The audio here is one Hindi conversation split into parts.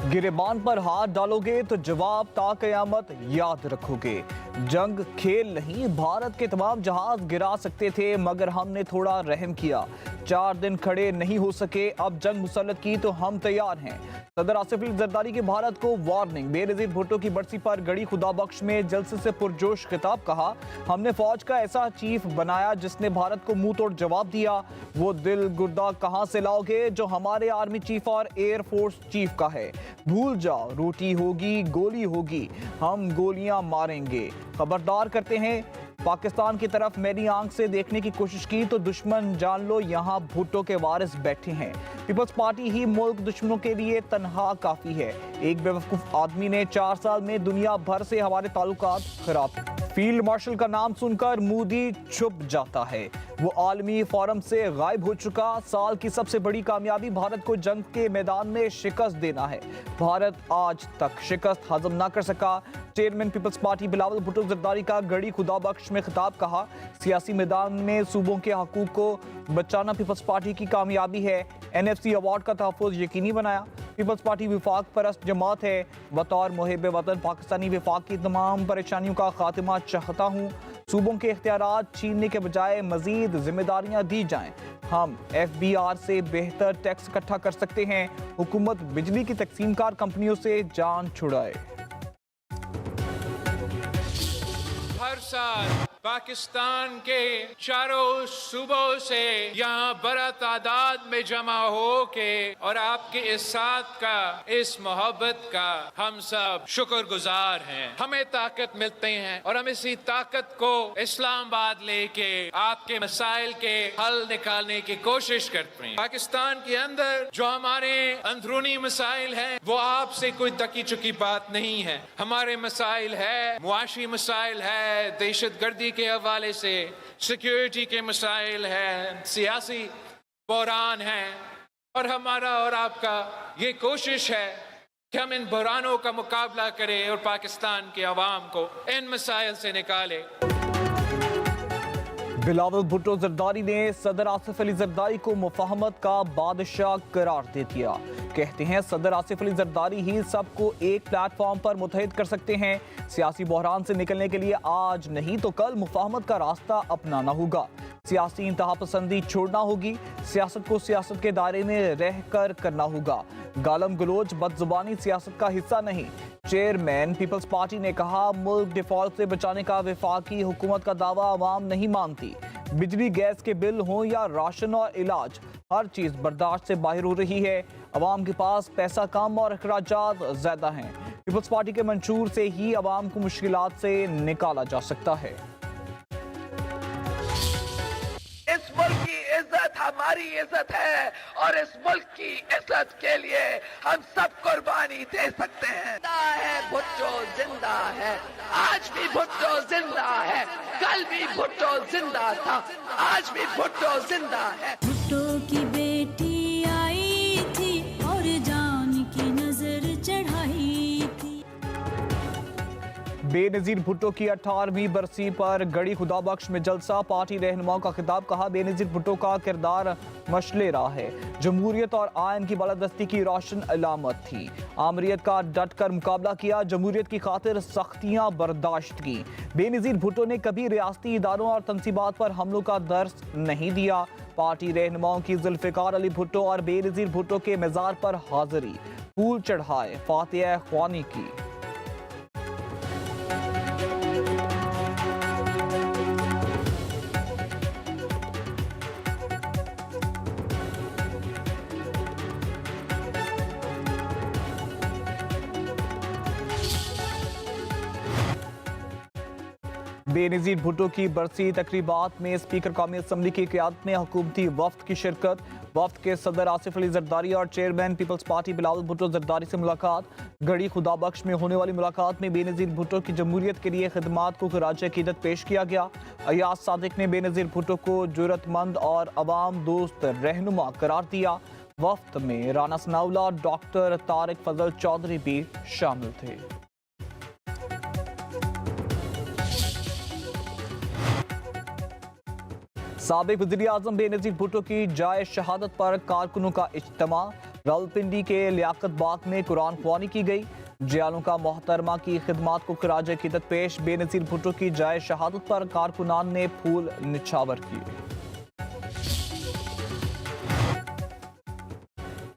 गिरेबान पर हाथ डालोगे तो जवाब ता कयामत याद रखोगे। जंग खेल नहीं, भारत के तमाम जहाज गिरा सकते थे मगर हमने थोड़ा रहम किया। 4 दिन खड़े नहीं हो सके, अब जंग मुसल्लत की तो हम तैयार हैं। सदर आसिफ अली जरदारी की भारत को वार्निंग। बेनजीर भुट्टो की बरसी पर गड़ी खुदाबख्श में जलसे से पुरजोश खिताब। कहा, हमने फौज का ऐसा चीफ बनाया जिसने भारत को मुंह तोड़ जवाब दिया। वो दिल गुर्दा कहां से लाओगे जो हमारे आर्मी चीफ और एयर फोर्स चीफ का है। भूल जाओ, रोटी होगी गोली होगी, हम गोलियां मारेंगे। खबरदार करते हैं, पाकिस्तान की तरफ मेरी आंख से देखने की कोशिश की तो दुश्मन जान लो यहां भुट्टो के वारिस बैठे हैं। पीपल्स पार्टी ही मुल्क दुश्मनों के लिए तनहा काफी है। एक बेवकूफ आदमी ने 4 साल में दुनिया भर से हमारे ताल्लुकात खराब। फील्ड मार्शल का नाम सुनकर मोदी छुप जाता है। वो आलमी फोरम से गायब हो चुका। साल की सबसे बड़ी कामयाबी भारत को जंग के मैदान में शिकस्त देना है। भारत आज तक शिकस्त हजम ना कर सका। Chairman Peoples Party Bilawal Bhutto Zardari का गड़ी खुदाबख्श में खिताब। कहा, सियासी मैदान में सूबों के हकूक को बचाना पीपल्स पार्टी की कामयाबी है। NFC अवार्ड का तहफ़्फ़ुज़ यकीनी बनाया। पीपल्स पार्टी विफाक परस्त जमात है। बतौर मुहिब वतन पाकिस्तानी विफाक की तमाम परेशानियों का खात्मा चाहता हूँ। सूबों के इख्तियारात छीनने के बजाय मजीद जिम्मेदारियां दी जाएं। हम FBR से बेहतर टैक्स इकट्ठा कर सकते हैं। हुकूमत बिजली की तकसीमकार कंपनियों से जान छुड़ाए। हर साल पाकिस्तान के चारों सूबों से यहाँ बड़ा तादाद में जमा हो के और आपके इस साथ का, इस मोहब्बत का हम सब शुक्रगुजार हैं। हमें ताकत मिलते हैं और हम इसी ताकत को इस्लामाबाद लेके आपके मसाइल के हल निकालने की कोशिश करते हैं। पाकिस्तान के अंदर जो हमारे अंदरूनी मसाइल हैं वो आपसे कोई तकी चुकी बात नहीं है। हमारे मसाइल है, मुआशी मसाइल है, दहशतगर्दी के हवाले से सिक्योरिटी के मसाइल है, सियासी बहरान है और हमारा और आपका ये कोशिश है कि हम इन बहरानों का मुकाबला करें और पाकिस्तान के अवाम को इन मसाइल से निकालें। बिलावल भुट्टो जरदारी ने सदर आसिफ अली जरदारी को मुफाहमत का बादशाह करार दे दिया। कहते हैं, सदर आसिफ अली जरदारी ही सबको एक प्लेटफॉर्म पर मुत्तहिद कर सकते हैं। सियासी बहरान से निकलने के लिए आज नहीं तो कल मुफाहमत का रास्ता अपनाना होगा। सियासी इंतहा पसंदी छोड़ना होगी। सियासत को सियासत के दायरे में रह कर करना होगा। गालम गलोच बदजुबानी सियासत का हिस्सा नहीं। चेयरमैन पीपल्स पार्टी ने कहा, मुल्क डिफॉल्ट से बचाने का वफाकी हुकूमत का दावा आवाम नहीं मानती। बिजली गैस के बिल हों या राशन और इलाज, हर चीज बर्दाश्त से बाहर हो रही है। अवाम के पास पैसा कम और अखराजात ज्यादा हैं। पीपल्स पार्टी के मंशूर से ही अवाम को मुश्किलात से निकाला जा सकता है। इस मुल्क की इज्जत हमारी इज्जत है और इस मुल्क की इज्जत के लिए हम सब कुर्बानी दे सकते हैं। जिंदा है भुट्टो, जिंदा है। आज भी भुट्टो जिंदा है, कल भी भुट्टो जिंदा था, आज भी भुट्टो जिंदा है। भुट्टो की बेटी आई थी और जान की नजर चढ़ाई थी। बेनजीर भुट्टो की 18वीं बरसी पर गड़ी खुदाबख्श में जलसा। पार्टी रहनुमाओं का खिताब। कहा, बेनजीर भुट्टो का किरदार मशले रहा है। जमहूरियत और आयन की बालादस्ती की रोशन अलामत थी। आमरीत का डट कर मुकाबला किया। जमहूरियत की खातिर सख्तियां बर्दाश्त की। बेनजीर भुट्टो ने कभी रियासती इदारों और तनसीबात पर हमलों का दर्स नहीं दिया। पार्टी रहनुमाओं की जुल्फिकार अली भुट्टो और बेनजीर भुट्टो के मज़ार पर हाजिरी, फूल चढ़ाए, फातिहा ख्वानी की। बेनजीर भुट्टो की बरसी तकरीबात में स्पीकर कौमी असम्बली की क़ियादत में हुकूमती वफ्द की शिरकत। वफ्द के सदर आसिफ अली जरदारी और chairman Peoples Party Bilawal Bhutto Zardari से मुलाकात। गड़ी खुदाबख्श में होने वाली मुलाकात में बेनजीर भुट्टो की जमहूरियत के लिए खिदमात को खराज अकीदत पेश किया गया। अयाज सादिक ने बेनजीर भुट्टो को जुर्रतमंद और अवाम दोस्त रहनुमा करार दिया। वफ्द में राना सनाउल्लाह और डॉक्टर तारिक फजल चौधरी भी शामिल थे। साबिक वज़ीर आज़म बेनज़ीर भुट्टो की जाए शहादत पर कारकुनों का इज्तिमा। रावलपिंडी के लियाकत बाग में कुरान ख्वानी की गई। जियालों का मोहतरमा की खिदमात को खराज अकीदत पेश। बेनज़ीर भुट्टो की जाए शहादत पर कारकुनान ने फूल निछावर किए।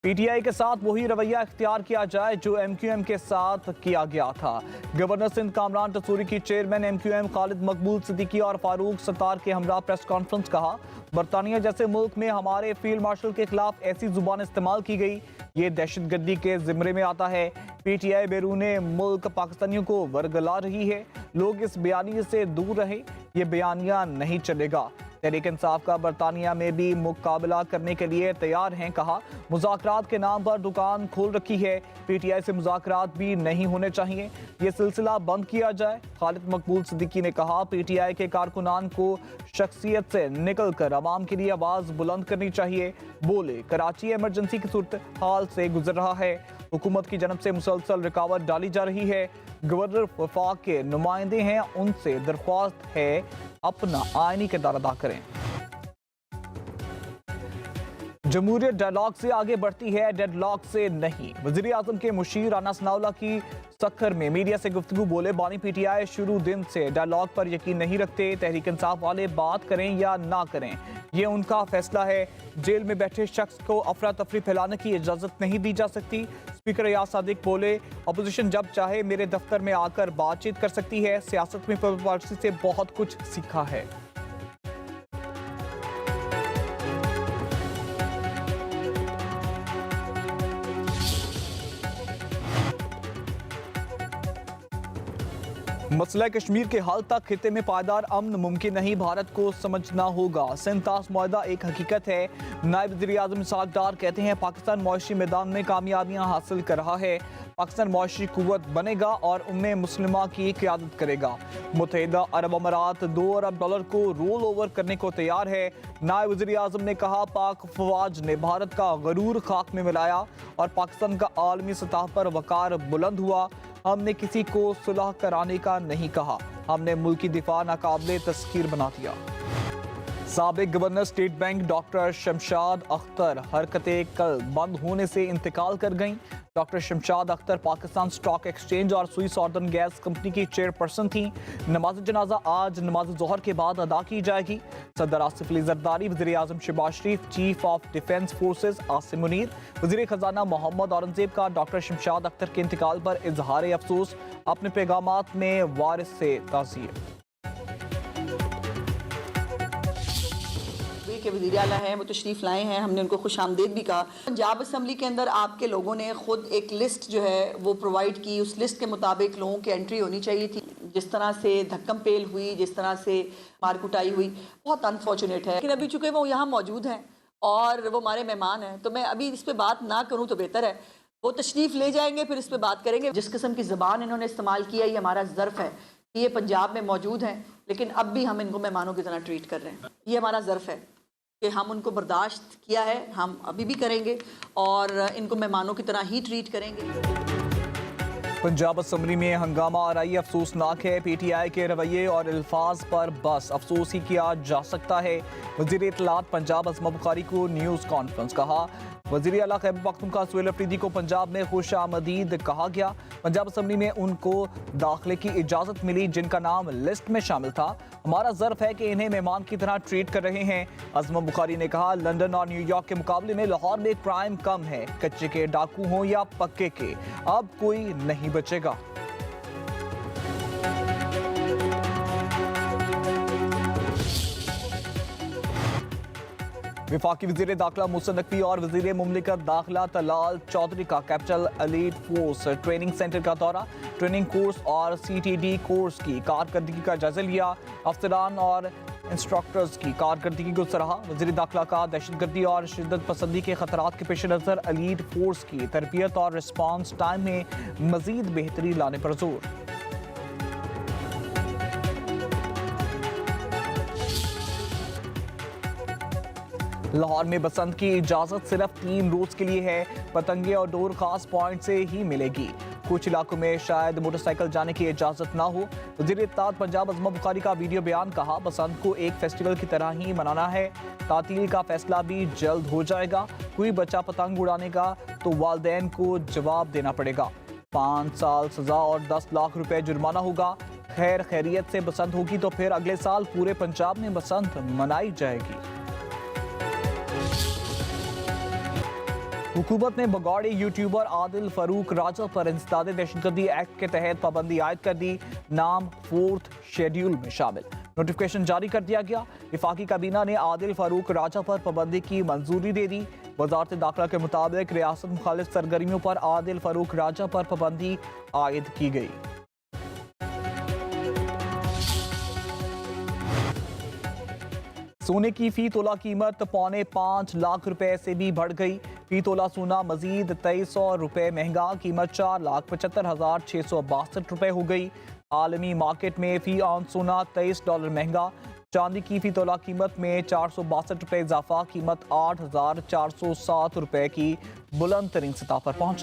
पीटीआई के साथ वही रवैया इख्तियार किया जाए जो एमक्यूएम के साथ किया गया था। गवर्नर सिंध कामरान टसूरी की चेयरमैन एमक्यूएम खालिद मकबूल सिद्दीकी और फारूक सत्तार के हमरा प्रेस कॉन्फ्रेंस। कहा, बरतानिया जैसे मुल्क में हमारे फील्ड मार्शल के खिलाफ ऐसी जुबान इस्तेमाल की गई, ये दहशतगर्दी के जिम्मे में आता है। पीटीआई बैरूने मुल्क पाकिस्तानियों को वर्गला रही है। लोग इस बयानिए से दूर रहे, ये बयानिया नहीं चलेगा। तहरीक इंसाफ का बरतानिया में भी मुकाबला करने के लिए तैयार हैं। कहा, मुज़ाकरात के नाम पर दुकान खोल रखी है। पीटीआई से मुज़ाकरात भी नहीं होने चाहिए, ये सिलसिला बंद किया जाए। खालिद मकबूल सिद्दीकी ने कहा, पीटीआई के कारकुनान को शख्सियत से निकल कर अवाम के लिए आवाज़ बुलंद करनी चाहिए। बोले, कराची इमरजेंसी की सूरत हाल से गुजर रहा है। हुकूमत की जानब से मुसलसल रुकावट डाली जा रही है। गवर्नर वफाक के नुमाइंदे हैं, उनसे दरख्वास्त है अपना आईनी किरदार अदा करें। जमहूरियत डायलॉग से आगे बढ़ती है, डेडलॉक से नहीं। वज़ीर आज़म के मुशीर राना सनाउल्लाह की सक्खर में मीडिया से गुफ्तगू। बोले, बानी पीटीआई शुरू दिन से डायलॉग पर यकीन नहीं रखते। तहरीक इंसाफ वाले बात करें या ना करें, ये उनका फैसला है। जेल में बैठे शख्स को अफरा तफरी फैलाने की इजाज़त नहीं दी जा सकती। स्पीकर रियाज सादिक बोले, अपोजिशन जब चाहे मेरे दफ्तर में आकर बातचीत कर सकती है। सियासत में पीपल्स पार्टी से बहुत कुछ सीखा है। मसला कश्मीर के हाल तक खिते में पायदार अमन मुमकिन नहीं, भारत को समझना होगा। सिंतास मुआहदा एक हकीकत है। नायब वज़ीर आज़म इसहाक डार कहते हैं, पाकिस्तान मुआशी मैदान में कामयाबियां हासिल कर रहा है। पाकिस्तान मुआशी कुव्वत बनेगा और उम्मे मुस्लिमा की क़यादत करेगा। मुत्तहिदा अरब अमारात $2 अरब को रोल ओवर करने को तैयार है। नायब वज़ीर आज़म ने कहा, पाक फवाज ने भारत का गरूर खाक में मिलाया और पाकिस्तान का आलमी सतह पर वकार बुलंद हुआ। हमने किसी को सुलह कराने का नहीं कहा, हमने मुल्क की दिफा नाकाबिले तस्खीर बना दिया। साबिक governor state bank doctor Shamshad Akhtar हरकतें कल बंद होने से इंतकाल कर गईं। Doctor Shamshad Akhtar Pakistan stock exchange और स्विस ऑर्डन गैस कंपनी की चेयरपर्सन थी। नमाज जनाजा आज नमाज ज़ोहर के बाद अदा की जाएगी। सदर आसिफ अली ज़रदारी, वज़ीर आज़म Shahbaz Sharif, chief of defence forces Asim Munir, वज़ीर ख़जाना मोहम्मद औरंगज़ेब का डॉक्टर शमशाद अख्तर के इंतकाल पर इजहार अफसोस। अपने पैगामात में वारिस से ताज़ियत। के वज़ीर आला हैं, वो तशरीफ़ लाए हैं, हमने उनको खुश आमदीद भी कहा। पंजाब असम्बली के अंदर आपके लोगों ने खुद एक लिस्ट जो है वो प्रोवाइड की। उस लिस्ट के मुताबिक लोगों की एंट्री होनी चाहिए थी। जिस तरह से धक्कम पेल हुई, जिस तरह से मारकुटाई हुई, बहुत अनफॉर्चुनेट है। लेकिन अभी चूँकि वो यहाँ मौजूद हैं और वो हमारे मेहमान हैं, तो मैं अभी इस पर बात ना करूँ तो बेहतर है। वो तशरीफ़ ले जाएंगे, फिर इस पर बात करेंगे। जिस किस्म की ज़बान इन्होंने इस्तेमाल किया, ये हमारा ज़र्फ़ है कि ये पंजाब में मौजूद हैं, लेकिन अब भी हम इनको मेहमानों की तरह ट्रीट कर रहे हैं। ये हमारा ज़र्फ़ है कि हम उनको बर्दाश्त किया है, हम अभी भी करेंगे और इनको मेहमानों की तरह ही ट्रीट करेंगे। पंजाब असम्बली में हंगामा आराई अफसोसनाक है। पीटीआई के रवैये और अल्फाज पर बस अफसोस ही किया जा सकता है। वज़ीर इत्तलात पंजाब अज़मा बुखारी को न्यूज़ कॉन्फ्रेंस। कहा, वज़ीर आला खैबर पख्तूनख्वा सुहेल अफरीदी को पंजाब में खुश आमदीद कहा गया। पंजाब असम्बली में उनको दाखिले की इजाज़त मिली जिनका नाम लिस्ट में शामिल था। हमारा ज़र्फ़ है कि इन्हें मेहमान की तरह ट्रीट कर रहे हैं। अज़मा बुखारी ने कहा, लंदन और न्यूयॉर्क के मुकाबले में लाहौर में क्राइम कम है। कच्चे के डाकू हों या पक्के के, अब कोई नहीं बचेगा। वफाकी वज़ीर दाखिला मोहसिन नकवी और वज़ीर मुमलिकत दाखिला तलाल चौधरी का capital elite force training centre का दौरा। ट्रेनिंग कोर्स और CTD कोर्स की कारकर्दगी का जायजा लिया। अफसरान और इंस्ट्रक्टर्स की कारकर्दगी को सराहा। वज़ीर दाखिला का दहशतगर्दी और शिद्दत पसंदी के खतरात के पेश नज़र एलीट फोर्स की तरबियत और रिस्पांस टाइम में मज़ीद बेहतरी लाने पर जोर। लाहौर में बसंत की इजाजत सिर्फ 3 रोज के लिए है। पतंगे और डोर खास पॉइंट से ही मिलेगी। कुछ इलाकों में शायद मोटरसाइकिल जाने की इजाजत ना हो। वज़ीर इत्तेहाद पंजाब अज़मा बुखारी का वीडियो बयान। कहा, बसंत को एक फेस्टिवल की तरह ही मनाना है। तातील का फैसला भी जल्द हो जाएगा। कोई बच्चा पतंग उड़ाने का तो वालिदैन को जवाब देना पड़ेगा। 5 साल सजा और 10 लाख रुपए जुर्माना होगा। खैर खैरियत से बसंत होगी तो फिर अगले साल पूरे पंजाब में बसंत मनाई जाएगी। हुकूमत ने बगौड़ी यूट्यूबर आदिल फरूक राजा पर इंसदाद दहशतगर्दी एक्ट के तहत पाबंदी आयद कर दी। नाम 4th शेड्यूल में शामिल। नोटिफिकेशन जारी कर दिया गया। वफाकी काबीना ने आदिल फरूक राजा पर पाबंदी की मंजूरी दे दी। वजारत दाखिला के मुताबिक रियासत मुखालिफ सरगर्मियों पर आदिल फरूक राजा पर पाबंदी आयद की गई। सोने की फी तोला कीमत 5.25 लाख रुपए से भी बढ़ गई। फी तोला सोना मजीद 2300 रुपए महंगा। कीमत 4,75,662 रुपए हो गई। आलमी मार्केट में फी आउंस सोना $23 महंगा। चांदी की फी तोला कीमत में 462 रुपए इजाफा। कीमत 8,407 रुपए की बुलंद तरीन सतह पर पहुंच